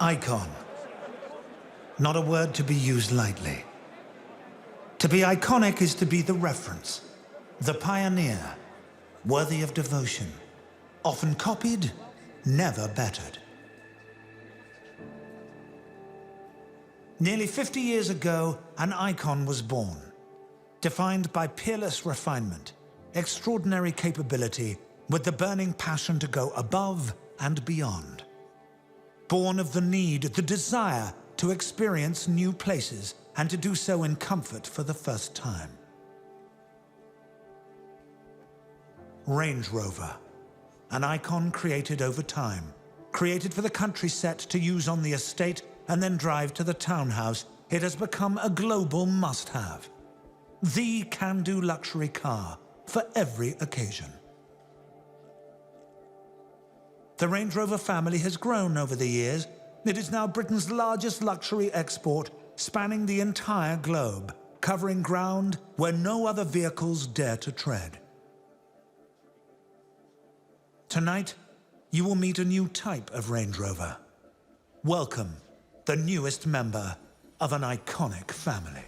Icon. Not a word to be used lightly. To be iconic is to be the reference, the pioneer, worthy of devotion, often copied, never bettered. Nearly 50 years ago, an icon was born, defined by peerless refinement, extraordinary capability, with the burning passion to go above and beyond. Born of the need, the desire to experience new places and to do so in comfort for the first time. Range Rover, an icon created over time, created for the country set to use on the estate and then drive to the townhouse. It has become a global must-have. The can-do luxury car for every occasion. The Range Rover family has grown over the years. It is now Britain's largest luxury export, spanning the entire globe, covering ground where no other vehicles dare to tread. Tonight, you will meet a new type of Range Rover. Welcome, the newest member of an iconic family.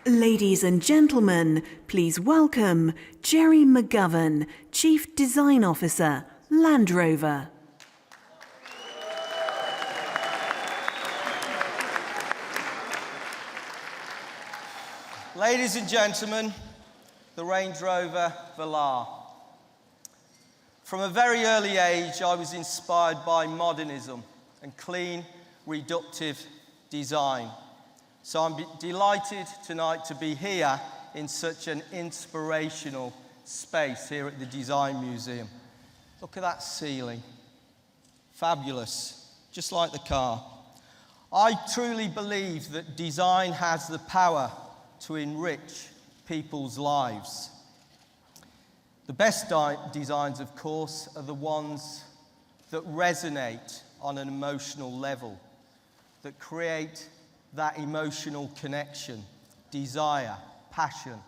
Ladies and gentlemen, please welcome Jerry McGovern, Chief Design Officer, Land Rover. Ladies and gentlemen, the Range Rover Velar. From a very early age, I was inspired by modernism and clean, reductive design. So I'm delighted tonight to be here in such an inspirational space here at the Design Museum. Look at that ceiling. Fabulous. just like the car. I truly believe that design has the power to enrich people's lives. The best designs, of course, are the ones that resonate on an emotional level, that create that emotional connection, desire, passion.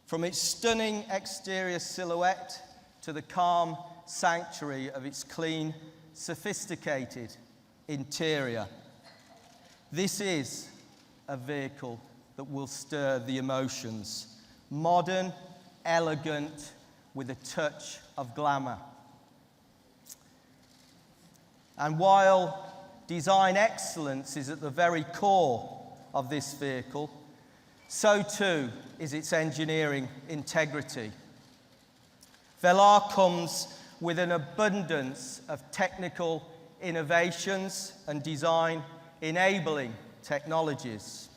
From its stunning exterior silhouette to the calm sanctuary of its clean, sophisticated interior, this is a vehicle that will stir the emotions. Modern, elegant, with a touch of glamour. And while design excellence is at the very core of this vehicle, so too is its engineering integrity. Velar comes with an abundance of technical innovations and design enabling technologies.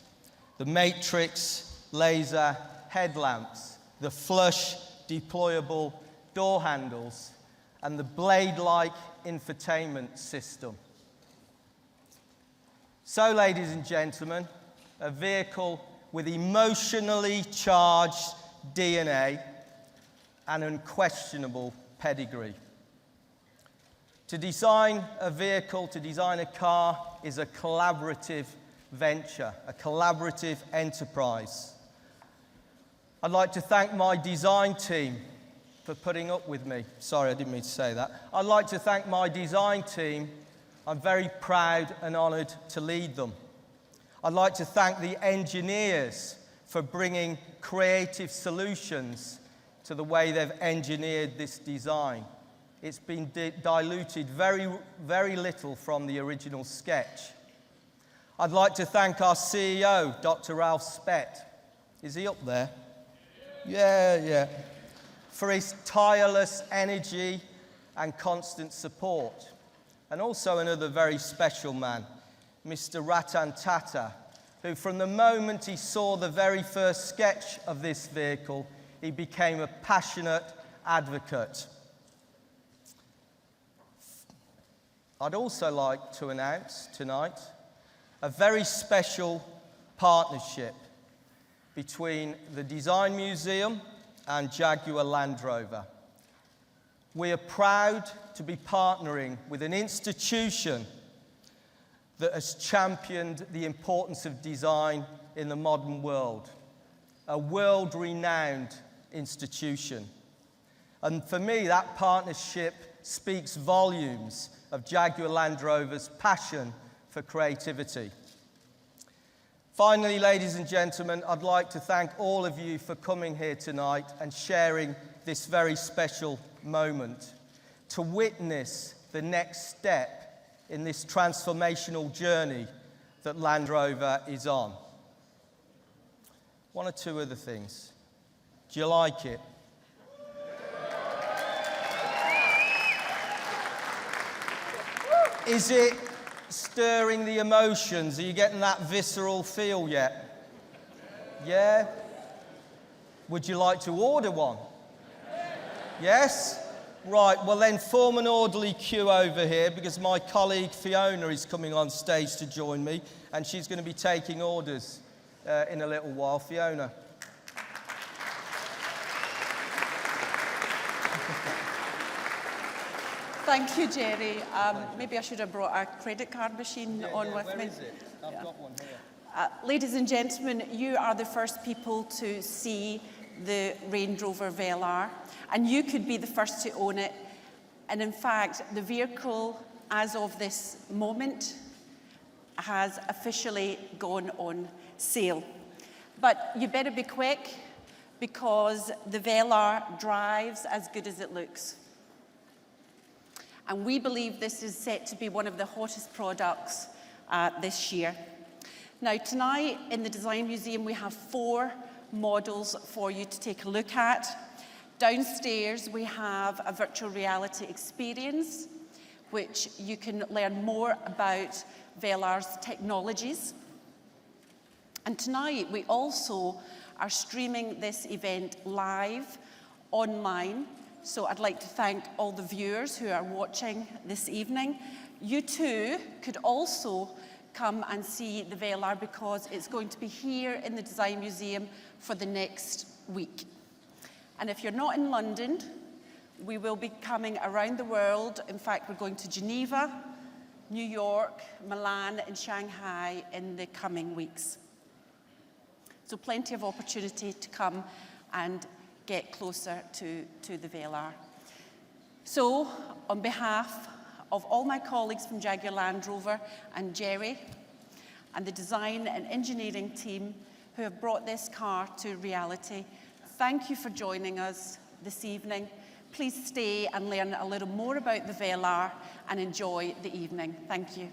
The matrix laser headlamps, the flush deployable door handles, and the blade-like infotainment system. So, ladies and gentlemen, a vehicle with emotionally charged DNA and unquestionable pedigree. To design a vehicle, to design a car, is a collaborative venture, a collaborative enterprise. I'd like to thank my design team for putting up with me. Sorry, I didn't mean to say that. I'd like to thank my design team. I'm very proud and honoured to lead them. I'd like to thank the engineers for bringing creative solutions to the way they've engineered this design. It's been diluted very little from the original sketch. I'd like to thank our CEO, Dr. Ralph Spett. Is he up there? Yeah. For his tireless energy and constant support. And also another very special man, Mr. Ratan Tata, who from the moment he saw the very first sketch of this vehicle, he became a passionate advocate. I'd also like to announce tonight a very special partnership between the Design Museum and Jaguar Land Rover. We are proud to be partnering with an institution that has championed the importance of design in the modern world, a world-renowned institution. And for me, that partnership speaks volumes of Jaguar Land Rover's passion for creativity. Finally, ladies and gentlemen, I'd like to thank all of you for coming here tonight and sharing this very special moment to witness the next step in this transformational journey that Land Rover is on. One or two other things. Do you like it? Is it stirring the emotions? Are you getting that visceral feel yet? Yeah? Would you like to order one? Yes? Right, well then form an orderly queue over here because my colleague Fiona is coming on stage to join me and she's going to be taking orders in a little while. Fiona. Thank you, Jerry. Maybe I should have brought a credit card machine on with me. Where is it? I've got one here. Ladies and gentlemen, you are the first people to see the Range Rover Velar, and you could be the first to own it. And in fact, the vehicle, as of this moment, has officially gone on sale. But you better be quick because the Velar drives as good as it looks. And we believe this is set to be one of the hottest products this year. Now, tonight in the Design Museum, we have 4 models for you to take a look at. Downstairs, we have a virtual reality experience, which you can learn more about Velar's technologies. And tonight, we also are streaming this event live online So I'd like to thank all the viewers who are watching this evening. You too could also come and see the Velar because it's going to be here in the Design Museum for the next week. And if you're not in London, we will be coming around the world. In fact, we're going to Geneva, New York, Milan and Shanghai in the coming weeks. So plenty of opportunity to come and get closer to the Velar. So on behalf of all my colleagues from Jaguar Land Rover and Jerry and the design and engineering team who have brought this car to reality, thank you for joining us this evening. Please stay and learn a little more about the Velar and enjoy the evening. Thank you.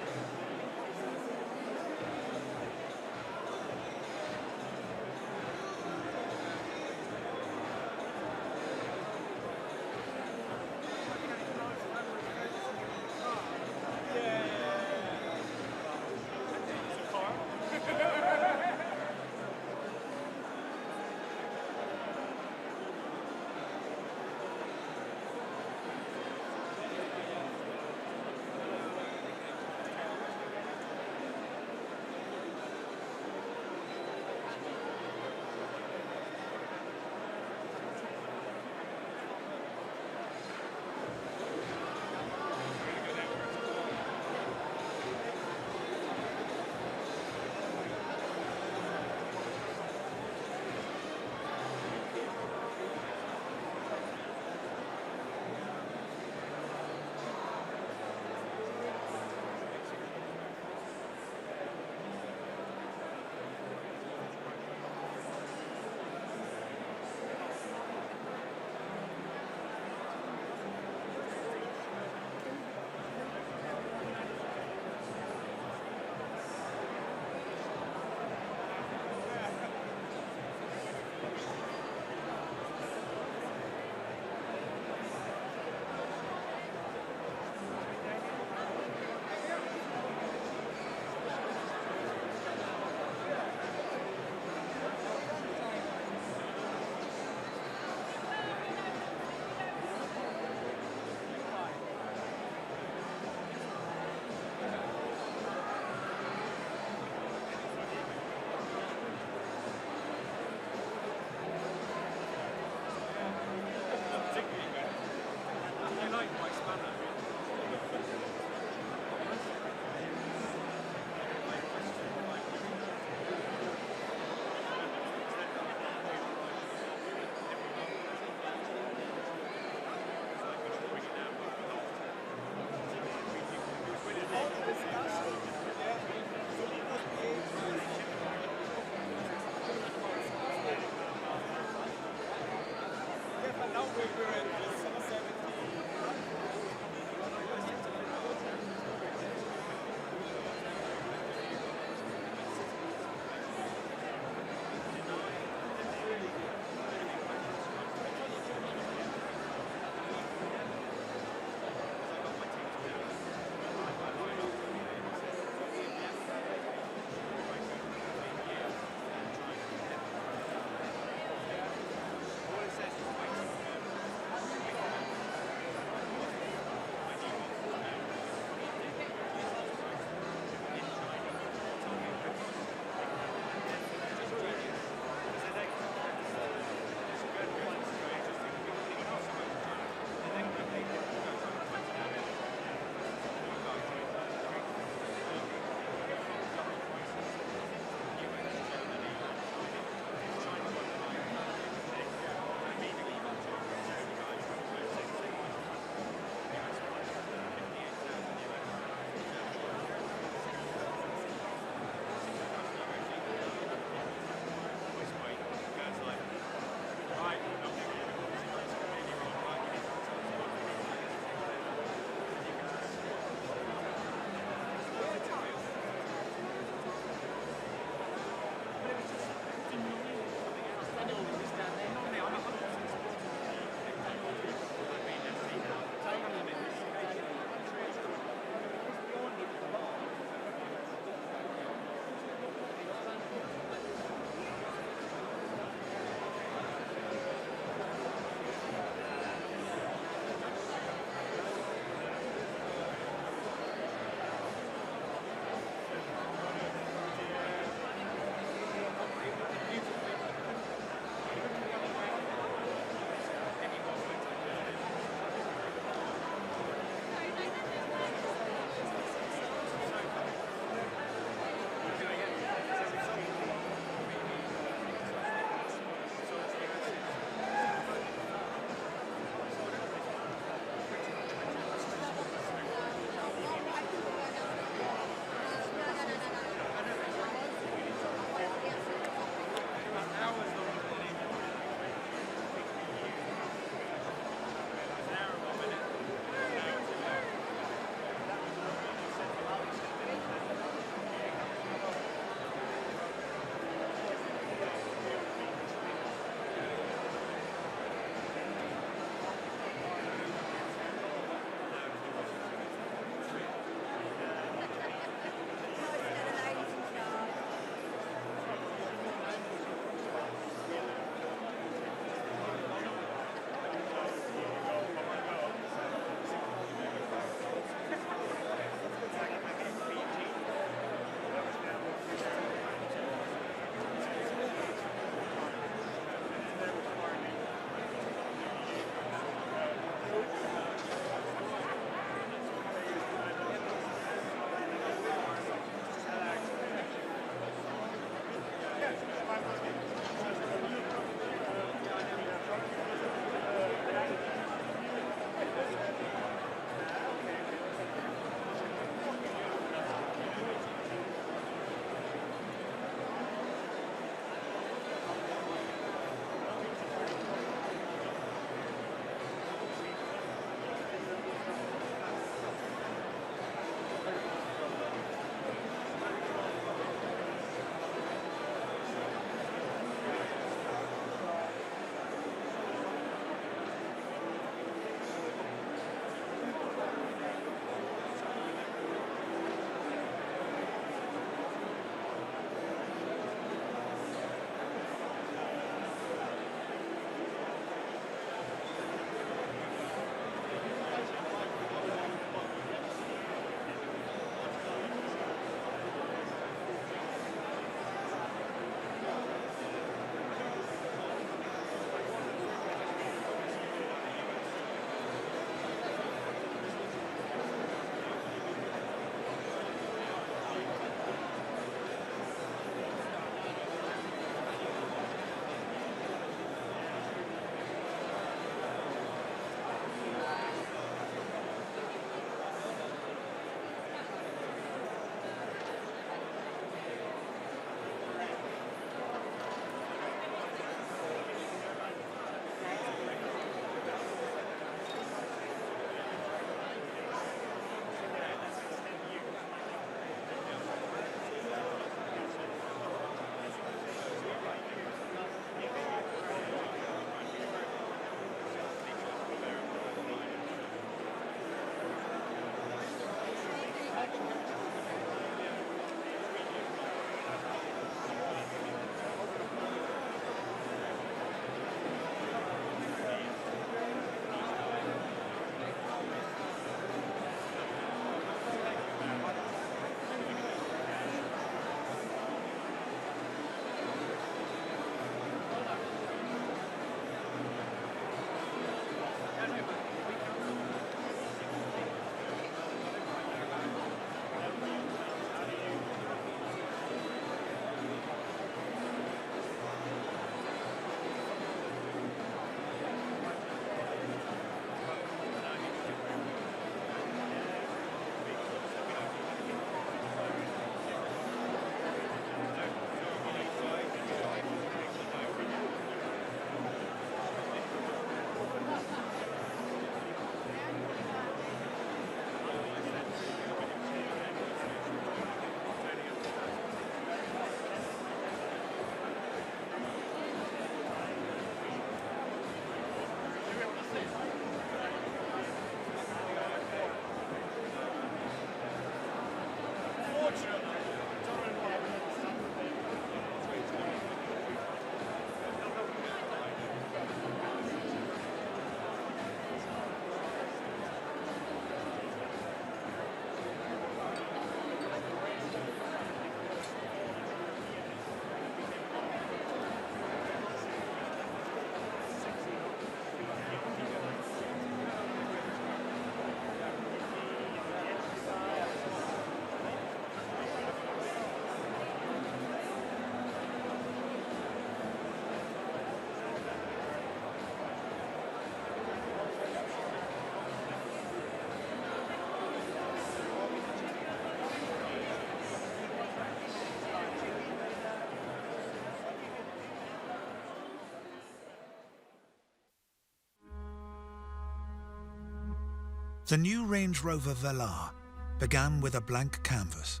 The new Range Rover Velar began with a blank canvas.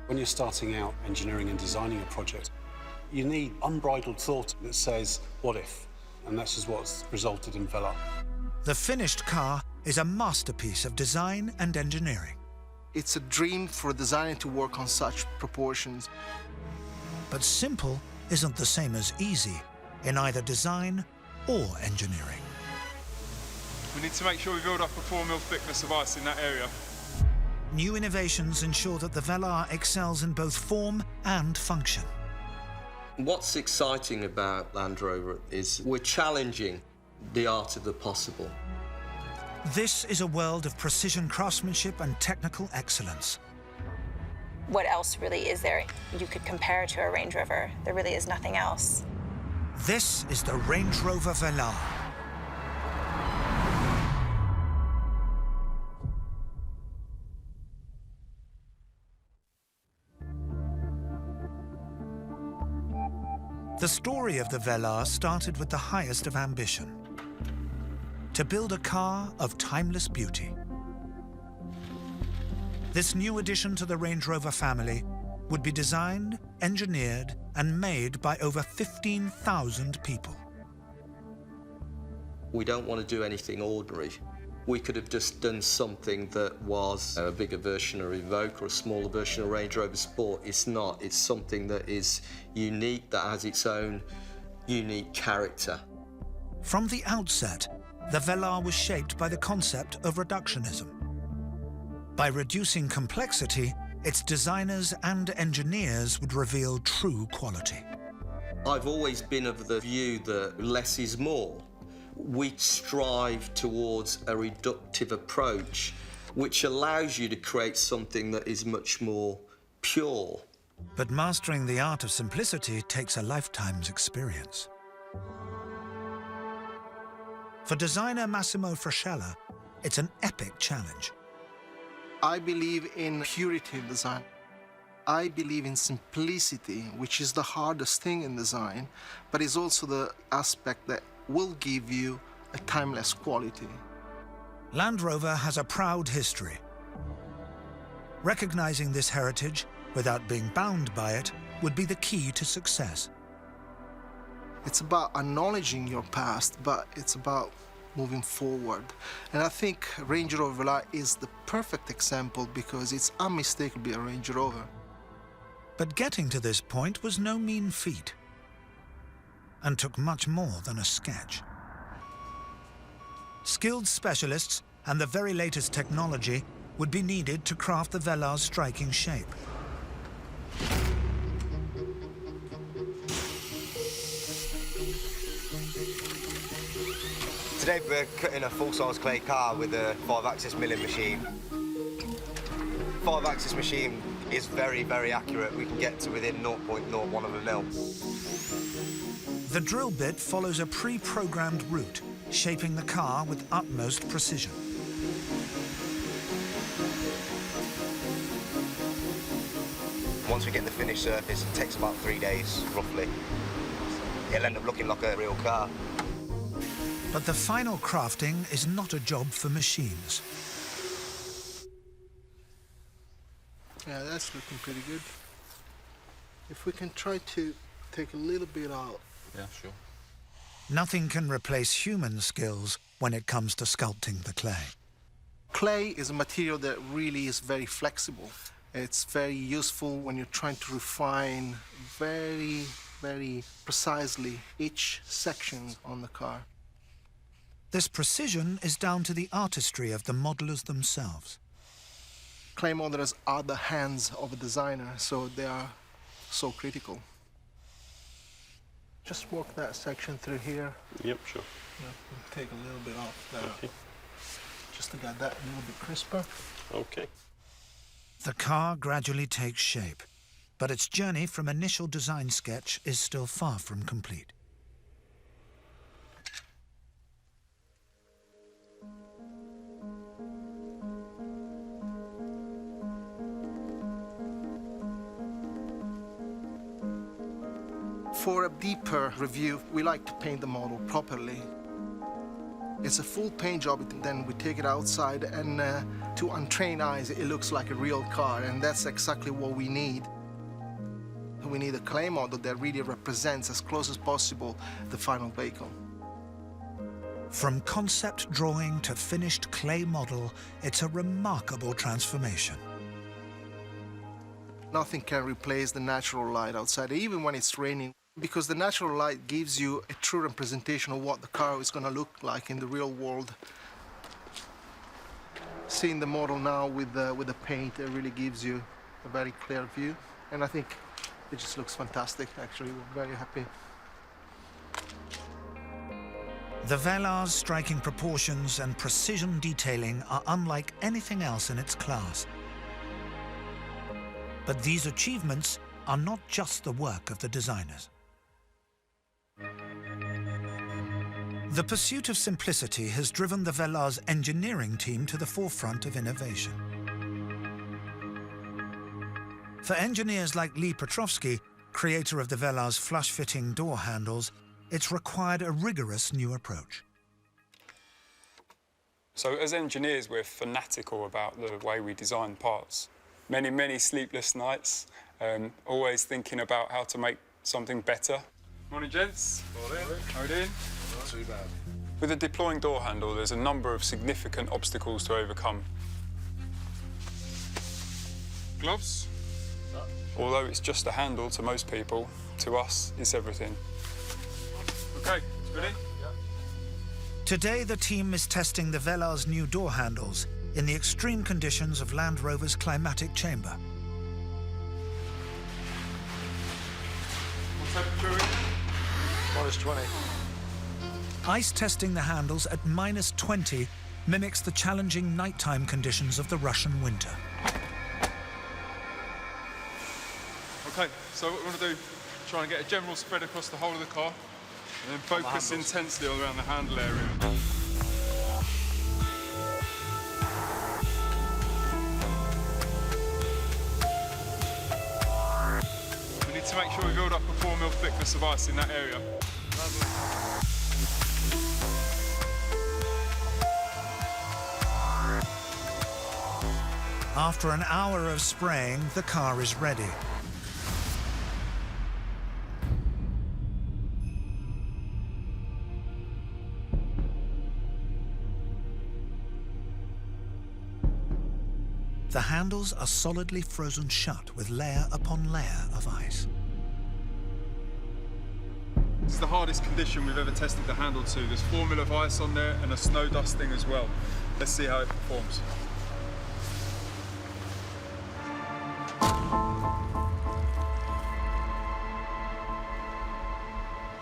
When you're starting out engineering and designing a project, you need unbridled thought that says, what if? And that's just what's resulted in Velar. The finished car is a masterpiece of design and engineering. It's a dream for a designer to work on such proportions. But simple isn't the same as easy in either design or engineering. We need to make sure we build up a 4 mil thickness of ice in that area. New innovations ensure that the Velar excels in both form and function. What's exciting about Land Rover is we're challenging the art of the possible. This is a world of precision craftsmanship and technical excellence. What else really is there you could compare to a Range Rover? There really is nothing else. This is the Range Rover Velar. The story of the Velar started with the highest of ambition: to build a car of timeless beauty. This new addition to the Range Rover family would be designed, engineered, and made by over 15,000 people. We don't want to do anything ordinary. We could have just done something that was a bigger version of Evoque or a smaller version of Range Rover Sport. It's not. It's something that is unique, that has its own unique character. From the outset, the Velar was shaped by the concept of reductionism. By reducing complexity, its designers and engineers would reveal true quality. I've always been of the view that less is more. We strive towards a reductive approach, which allows you to create something that is much more pure. But mastering the art of simplicity takes a lifetime's experience. For designer Massimo Frascella, it's an epic challenge. I believe in purity in design. I believe in simplicity, which is the hardest thing in design, but is also the aspect that will give you a timeless quality. Land Rover has a proud history. Recognizing this heritage without being bound by it would be the key to success. It's about acknowledging your past, but it's about moving forward. And I think Range Rover Velar is the perfect example because it's unmistakably a Range Rover. But getting to this point was no mean feat, and took much more than a sketch. Skilled specialists and the very latest technology would be needed to craft the Velar's striking shape. Today we're cutting a full-size clay car with a 5-axis milling machine. 5-axis machine is very, very accurate. We can get to within 0.01 of a mil. The drill bit follows a pre-programmed route, shaping the car with utmost precision. Once we get the finished surface, it takes about 3 days, roughly. It'll end up looking like a real car. But the final crafting is not a job for machines. Yeah, that's looking pretty good. If we can try to take a little bit out. Yeah, sure. Nothing can replace human skills when it comes to sculpting the clay. Clay is a material that really is very flexible. It's very useful when you're trying to refine very, very precisely each section on the car. This precision is down to the artistry of the modelers themselves. Clay modelers are the hands of a designer, so they are so critical. Just work that section through here. Yep, sure. Yeah, take a little bit off there. Okay. Just to get that a little bit crisper. Okay. The car gradually takes shape, but its journey from initial design sketch is still far from complete. For a deeper review, we like to paint the model properly. It's a full paint job, then we take it outside, and to untrained eyes, it looks like a real car, and that's exactly what we need. We need a clay model that really represents as close as possible the final vehicle. From concept drawing to finished clay model, it's a remarkable transformation. Nothing can replace the natural light outside, even when it's raining, because the natural light gives you a true representation of what the car is going to look like in the real world. Seeing the model now with the paint, it really gives you a very clear view, and I think it just looks fantastic, actually. We're very happy. The Velar's striking proportions and precision detailing are unlike anything else in its class. But these achievements are not just the work of the designers. The pursuit of simplicity has driven the Velar's engineering team to the forefront of innovation. For engineers like Lee Petrovsky, creator of the Velar's flush-fitting door handles, it's required a rigorous new approach. So as engineers, we're fanatical about the way we design parts. Many, many sleepless nights, always thinking about how to make something better. Morning, gents. Morning. How are you doing? Not too bad. With a deploying door handle, there's a number of significant obstacles to overcome. Gloves? No. Although it's just a handle to most people, to us, it's everything. OK, ready? Yeah. Today, the team is testing the Velar's new door handles in the extreme conditions of Land Rover's climatic chamber. What temperature is it? -20. Ice testing the handles at -20 mimics the challenging nighttime conditions of the Russian winter. OK, so what we want to do, try and get a general spread across the whole of the car, and then focus intensely around the handle area. We need to make sure we build up a 4 mil thickness of ice in that area. After an hour of spraying, the car is ready. The handles are solidly frozen shut with layer upon layer of ice. This is the hardest condition we've ever tested the handle to. There's 4 mil of ice on there and a snow dusting as well. Let's see how it performs.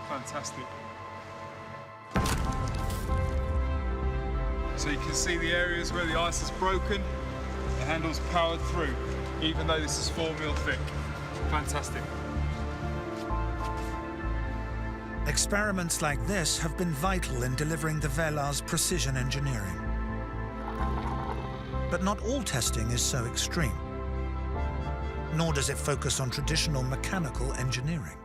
Fantastic. So you can see the areas where the ice is broken. The handle's powered through, even though this is 4 mil thick. Fantastic. Experiments like this have been vital in delivering the Velar's precision engineering. But not all testing is so extreme, nor does it focus on traditional mechanical engineering.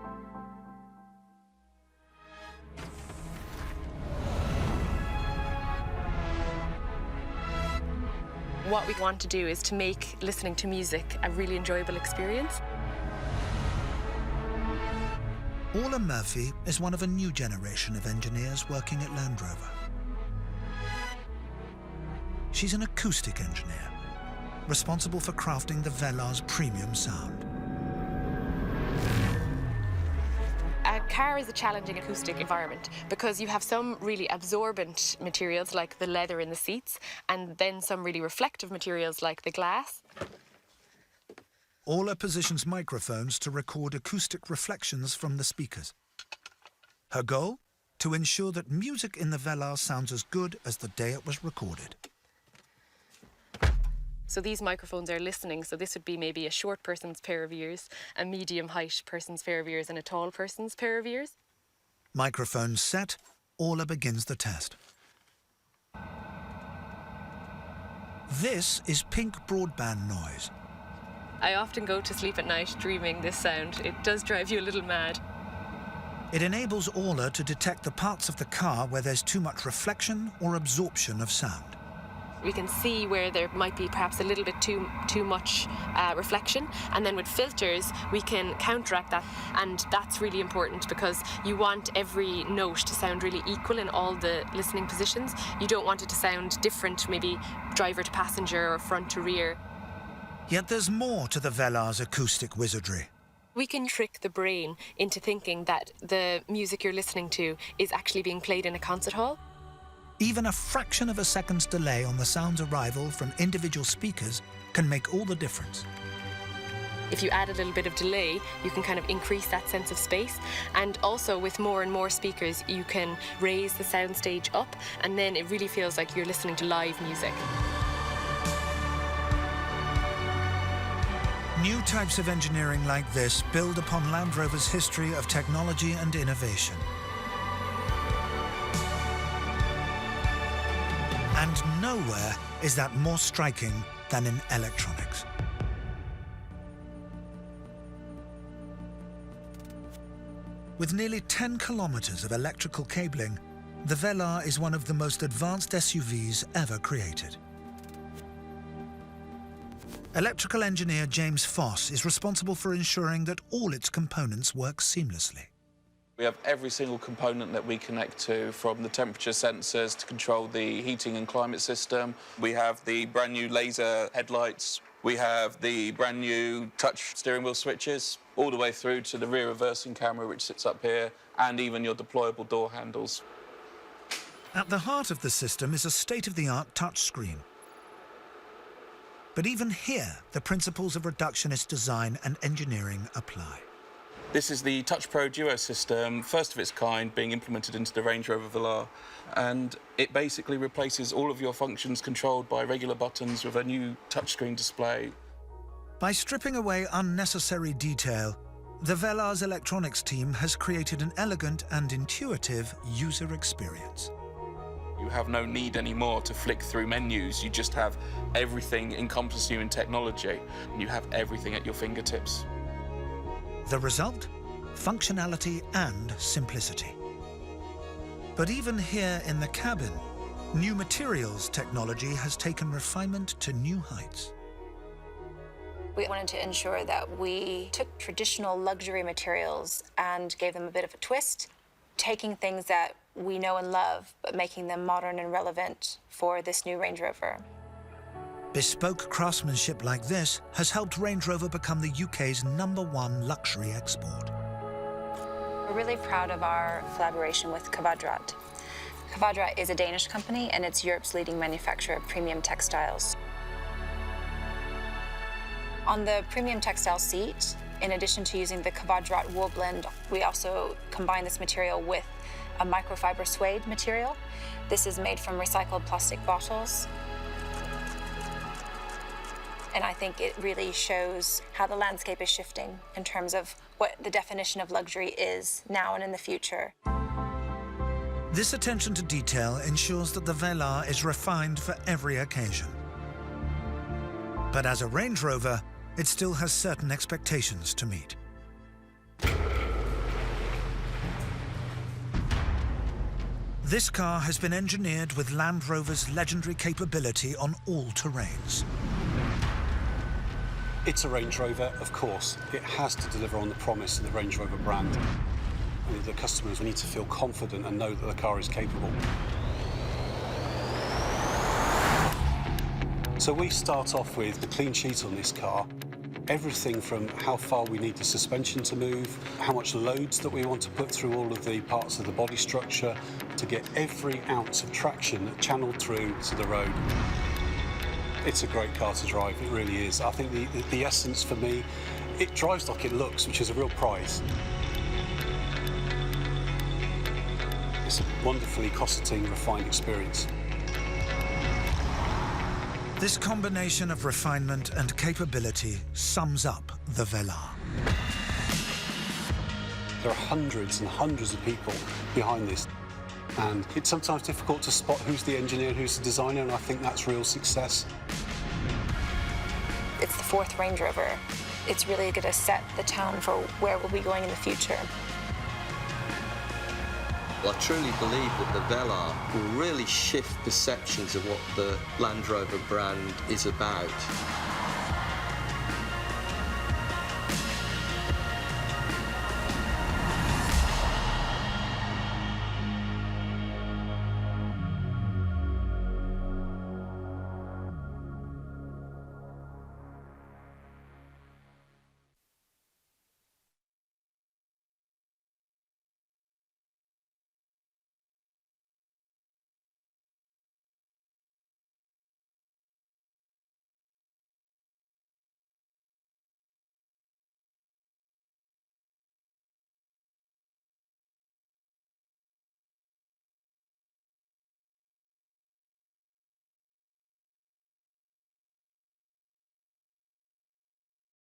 What we want to do is to make listening to music a really enjoyable experience. Orla Murphy is one of a new generation of engineers working at Land Rover. She's an acoustic engineer, responsible for crafting the Velar's premium sound. A car is a challenging acoustic environment because you have some really absorbent materials like the leather in the seats and then some really reflective materials like the glass. Orla positions microphones to record acoustic reflections from the speakers. Her goal? To ensure that music in the Velar sounds as good as the day it was recorded. So these microphones are listening, so this would be maybe a short person's pair of ears, a medium height person's pair of ears and a tall person's pair of ears. Microphones set, Orla begins the test. This is pink broadband noise. I often go to sleep at night dreaming this sound. It does drive you a little mad. It enables Aula to detect the parts of the car where there's too much reflection or absorption of sound. We can see where there might be perhaps a little bit too much reflection, and then with filters we can counteract that, and that's really important because you want every note to sound really equal in all the listening positions. You don't want it to sound different, maybe driver to passenger or front to rear. Yet there's more to the Velar's acoustic wizardry. We can trick the brain into thinking that the music you're listening to is actually being played in a concert hall. Even a fraction of a second's delay on the sound's arrival from individual speakers can make all the difference. If you add a little bit of delay, you can kind of increase that sense of space. And also with more and more speakers, you can raise the soundstage up, and then it really feels like you're listening to live music. New types of engineering like this build upon Land Rover's history of technology and innovation. And nowhere is that more striking than in electronics. With nearly 10 kilometers of electrical cabling, the Velar is one of the most advanced SUVs ever created. Electrical engineer James Foss is responsible for ensuring that all its components work seamlessly. We have every single component that we connect to, from the temperature sensors to control the heating and climate system. We have the brand new laser headlights. We have the brand new touch steering wheel switches, all the way through to the rear reversing camera, which sits up here, and even your deployable door handles. At the heart of the system is a state-of-the-art touchscreen. But even here, the principles of reductionist design and engineering apply. This is the Touch Pro Duo system, first of its kind, being implemented into the Range Rover Velar. And it basically replaces all of your functions controlled by regular buttons with a new touchscreen display. By stripping away unnecessary detail, the Velar's electronics team has created an elegant and intuitive user experience. You have no need anymore to flick through menus. You just have everything encompassing you in technology. You have everything at your fingertips. The result? Functionality and simplicity. But even here in the cabin, new materials technology has taken refinement to new heights. We wanted to ensure that we took traditional luxury materials and gave them a bit of a twist, taking things that we know and love, but making them modern and relevant for this new Range Rover. Bespoke craftsmanship like this has helped Range Rover become the UK's #1 luxury export. We're really proud of our collaboration with Kvadrat. Kvadrat is a Danish company, and it's Europe's leading manufacturer of premium textiles. On the premium textile seat, in addition to using the Kvadrat wool blend, we also combine this material with a microfiber suede material. This is made from recycled plastic bottles. And I think it really shows how the landscape is shifting in terms of what the definition of luxury is now and in the future. This attention to detail ensures that the Velar is refined for every occasion. But as a Range Rover, it still has certain expectations to meet. This car has been engineered with Land Rover's legendary capability on all terrains. It's a Range Rover, of course. It has to deliver on the promise of the Range Rover brand. And the customers need to feel confident and know that the car is capable. So we start off with the clean sheet on this car. Everything from how far we need the suspension to move, how much loads that we want to put through all of the parts of the body structure to get every ounce of traction channeled through to the road. It's a great car to drive, it really is. I think the essence for me, it drives like it looks, which is a real prize. It's a wonderfully cosseting, refined experience. This combination of refinement and capability sums up the Velar. There are hundreds and hundreds of people behind this, and it's sometimes difficult to spot who's the engineer and who's the designer, and I think that's real success. It's the 4th Range Rover. It's really going to set the tone for where we'll be going in the future. Well, I truly believe that the Velar will really shift perceptions of what the Land Rover brand is about.